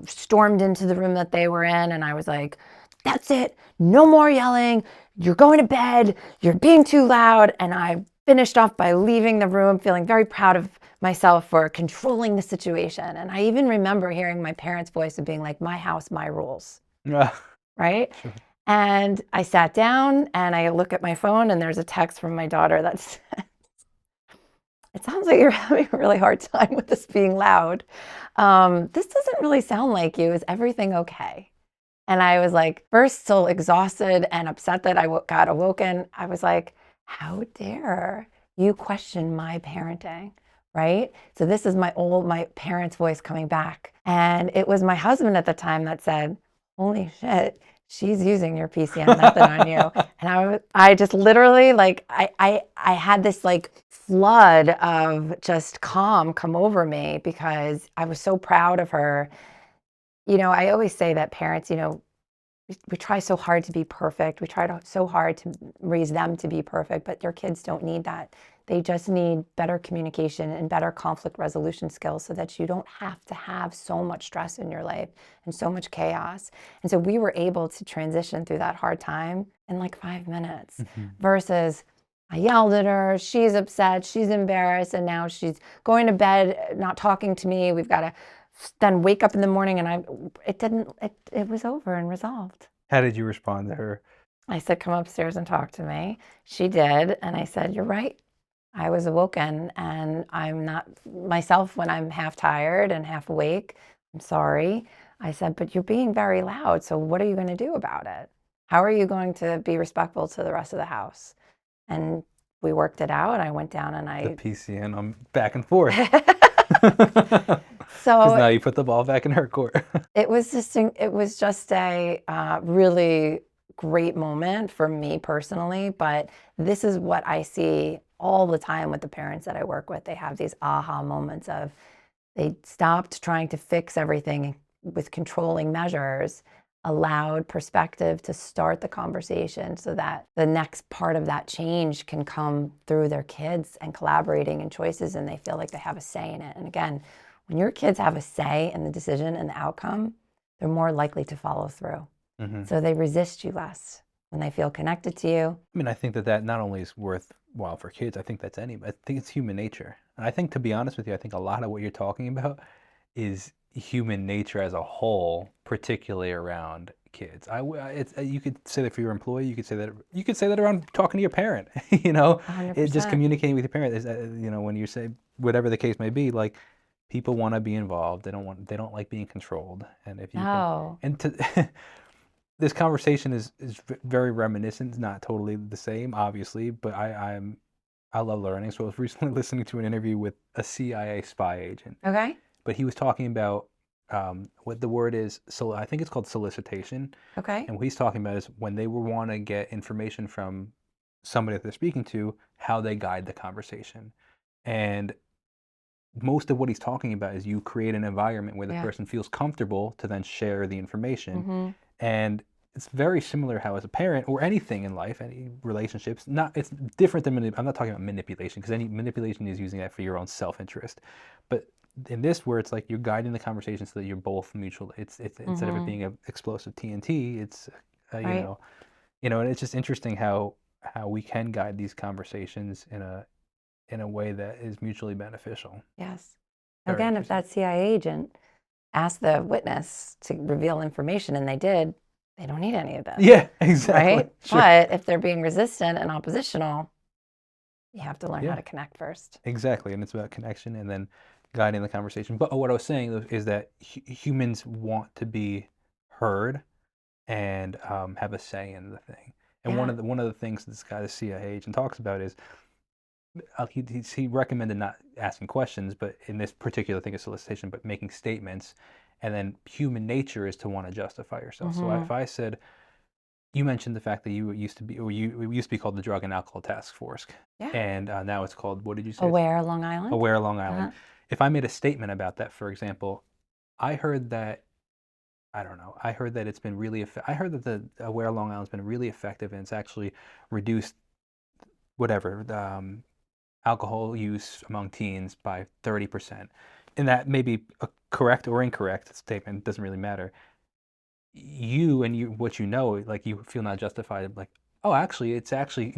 stormed into the room that they were in and I was like, that's it, no more yelling, you're going to bed, you're being too loud. And I finished off by leaving the room feeling very proud of myself for controlling the situation. And I even remember hearing my parents' voice of being like, my house, my rules, right?
Sure.
And I sat down and I look at my phone and there's a text from my daughter that says, it sounds like you're having a really hard time with this being loud. This doesn't really sound like you. Is everything okay? And I was like, first so exhausted and upset that I got awoken. I was like, how dare you question my parenting, right? So this is my parents' voice coming back. And it was my husband at the time that said, holy shit, she's using your PCN method on you. And I just literally like, I had this like flood of just calm come over me because I was so proud of her. I always say that parents, we try so hard to be perfect. We try so hard to raise them to be perfect, but your kids don't need that. They just need better communication and better conflict resolution skills so that you don't have to have so much stress in your life and so much chaos. And so we were able to transition through that hard time in like 5 minutes versus I yelled at her, she's upset, she's embarrassed, and now she's going to bed, not talking to me. We've got to then wake up in the morning and it was over and resolved.
How did you respond to her?
I said, come upstairs and talk to me. She did. And I said, you're right. I was awoken and I'm not myself when I'm half tired and half awake. I'm sorry. I said, but you're being very loud. So what are you going to do about it? How are you going to be respectful to the rest of the house? And we worked it out. I went down and
The PCN, I'm back and forth.
So
now you put the ball back in her court.
it was just a really great moment for me personally, but this is what I see all the time with the parents that I work with. They have these aha moments of they stopped trying to fix everything with controlling measures, allowed perspective to start the conversation so that the next part of that change can come through their kids and collaborating and choices, and they feel like they have a say in it. And again, when your kids have a say in the decision and the outcome, they're more likely to follow through. So they resist you less when they feel connected to you.
I mean, I think that not only is worthwhile for kids, I think I think it's human nature. And I think, to be honest with you, I think a lot of what you're talking about is human nature as a whole, particularly around kids. You could say that for your employee. You could say that around talking to your parent. It's just
100%.
communicating with your parent. When you say whatever the case may be, like people want to be involved. They don't like being controlled. And if you
No.
can, and to this conversation is very reminiscent, not totally the same, obviously, but I love learning. So I was recently listening to an interview with a CIA spy agent.
Okay.
But he was talking about what the word is. So I think it's called solicitation.
Okay.
And what he's talking about is when they want to get information from somebody that they're speaking to, how they guide the conversation. And most of what he's talking about is you create an environment where the person feels comfortable to then share the information. And it's very similar how, as a parent or anything in life, any relationships, it's different than I'm not talking about manipulation, because any manipulation is using that for your own self-interest. But in this, where it's like you're guiding the conversation so that you're both mutual. It's instead of it being an explosive TNT, it's
Right.
and it's just interesting how we can guide these conversations in a way that is mutually beneficial.
Yes.
Very
Again, if that CIA agent asked the witness to reveal information and they did, they don't need any of this.
Yeah, exactly.
Right?
Sure.
But if they're being resistant and oppositional, you have to learn how to connect first.
Exactly. And it's about connection and then guiding the conversation. But what I was saying is that humans want to be heard and have a say in the thing. And one of the things this guy, the CIA agent, talks about is he recommended not asking questions, but in this particular thing of solicitation, but making statements. And then human nature is to want to justify yourself. So if I said, you mentioned the fact that you used to be called the Drug and Alcohol Task Force, and now it's called, what did you say?
Aware Long Island.
Aware Long Island. If I made a statement about that, for example, I heard that it's been really I heard that the Aware Long Island's been really effective, and it's actually reduced whatever alcohol use among teens by 30%. And that may be a correct or incorrect statement, it doesn't really matter. What like you feel not justified, like, oh, actually, it's actually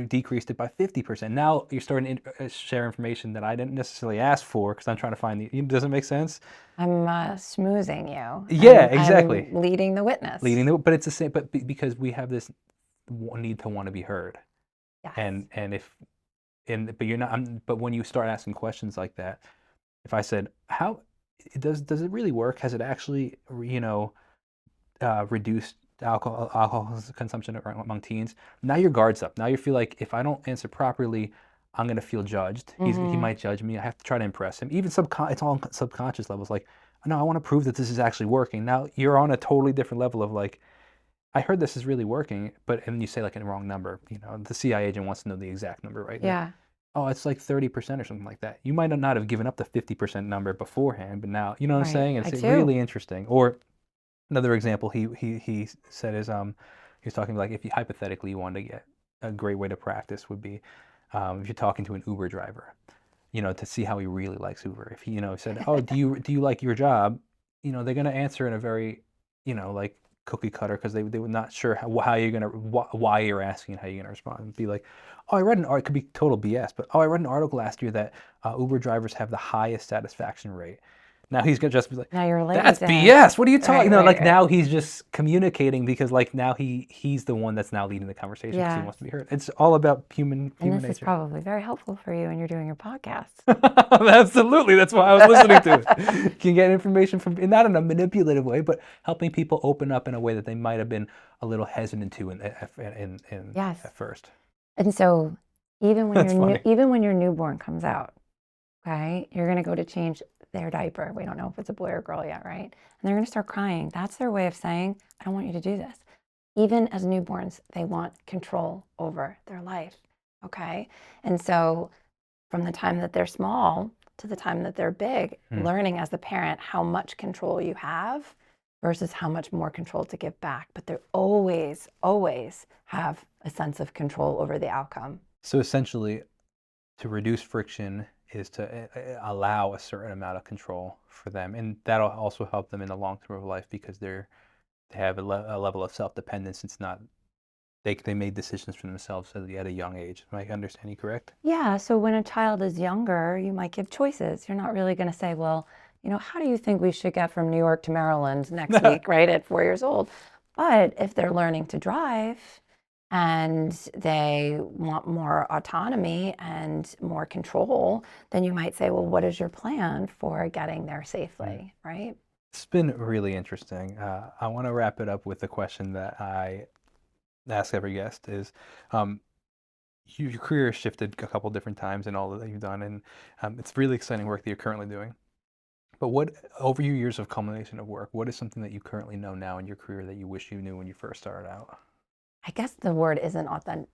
decreased it by 50%. Now you're starting to share information that I didn't necessarily ask for because I'm trying to find does it make sense?
I'm schmoozing you.
Yeah, exactly.
I'm leading the witness.
But it's the same, but because we have this need to want to be heard.
Yes.
But you're not, but when you start asking questions like that, if I said, how does it really work? Has it actually, reduced alcohol consumption among teens? Now your guard's up. Now you feel like if I don't answer properly, I'm going to feel judged. He might judge me. I have to try to impress him. Even it's all on subconscious levels. Like, no, I want to prove that this is actually working. Now you're on a totally different level of like, I heard this is really working, but and then you say like a wrong number. The CIA agent wants to know the exact number, right? Like,
Yeah.
oh, it's like 30% or something like that. You might not have given up the 50% number beforehand, but now, you know what I'm
Right.
saying?
I
It's
do.
really interesting. Or another example he said is he was talking like if you hypothetically you wanted to get a great way to practice would be if you're talking to an Uber driver, to see how he really likes Uber. If he, said, "Oh, do you like your job?" They're gonna answer in a very, like cookie cutter because they were not sure how you're gonna why you're asking and how you're gonna respond. It'd be like, "Oh, I read an art." It could be total BS, but "Oh, I read an article last year that Uber drivers have the highest satisfaction rate." Now he's gonna just be like,
Now you're relating
"That's
to him.
BS. What are you talking?"
Right, right,
Like
right.
now he's just communicating because like now he's the one that's now leading the conversation because he
Yes.
wants to be heard. It's all about
And
human
this is
nature.
probably very helpful for you when you're doing your podcast.
Absolutely. That's why I was listening to it. You can get information from, not in a manipulative way, but helping people open up in a way that they might have been a little hesitant to
Yes.
at first.
And so
That's funny.
even when your newborn comes out, okay, you're going to go to change their diaper. We don't know if it's a boy or girl yet, right? And they're going to start crying. That's their way of saying, I don't want you to do this. Even as newborns, they want control over their life, okay? And so from the time that they're small to the time that they're big, learning as a parent how much control you have versus how much more control to give back. But they always, always have a sense of control over the outcome.
So essentially, to reduce friction is to allow a certain amount of control for them. And that'll also help them in the long term of life because they have a level of self-dependence. It's not, they made decisions for themselves at a young age. Am I understanding correct?
Yeah, so when a child is younger, you might give choices. You're not really going to say, well, how do you think we should get from New York to Maryland next week, right, at 4 years old? But if they're learning to drive and they want more autonomy and more control, then you might say, well, what is your plan for getting there safely, right?
It's been really interesting. I want to wrap it up with a question that I ask every guest is, your career has shifted a couple different times and all that you've done, and it's really exciting work that you're currently doing. But what, over your years of culmination of work, what is something that you currently know now in your career that you wish you knew when you first started out?
I guess the word isn't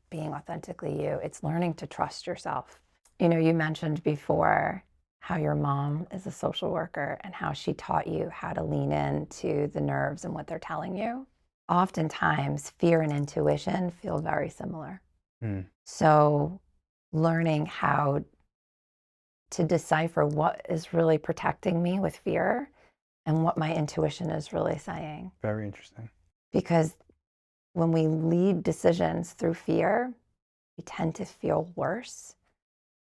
being authentically you, it's learning to trust yourself. You mentioned before how your mom is a social worker and how she taught you how to lean into the nerves and what they're telling you. Oftentimes, fear and intuition feel very similar.
Mm,
So, learning how to decipher what is really protecting me with fear and what my intuition is really saying.
very interesting.
Because when we lead decisions through fear, we tend to feel worse.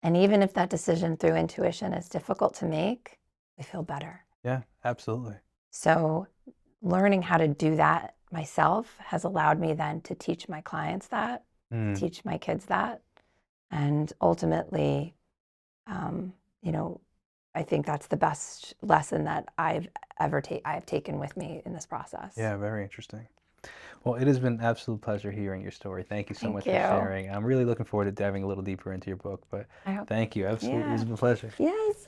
And even if that decision through intuition is difficult to make, we feel better.
Yeah, absolutely.
So, learning how to do that myself has allowed me then to teach my clients that,
Mm.
teach my kids that. And ultimately, um, you know, I think that's the best lesson that I've taken with me in this process.
Yeah, very interesting. Well, it has been an absolute pleasure hearing your story. Thank you so
Thank
much for
you.
sharing. I'm really looking forward to diving a little deeper into your book, but
I hope.
thank you. Absolutely. It's
Yeah.
been a pleasure.
Yes.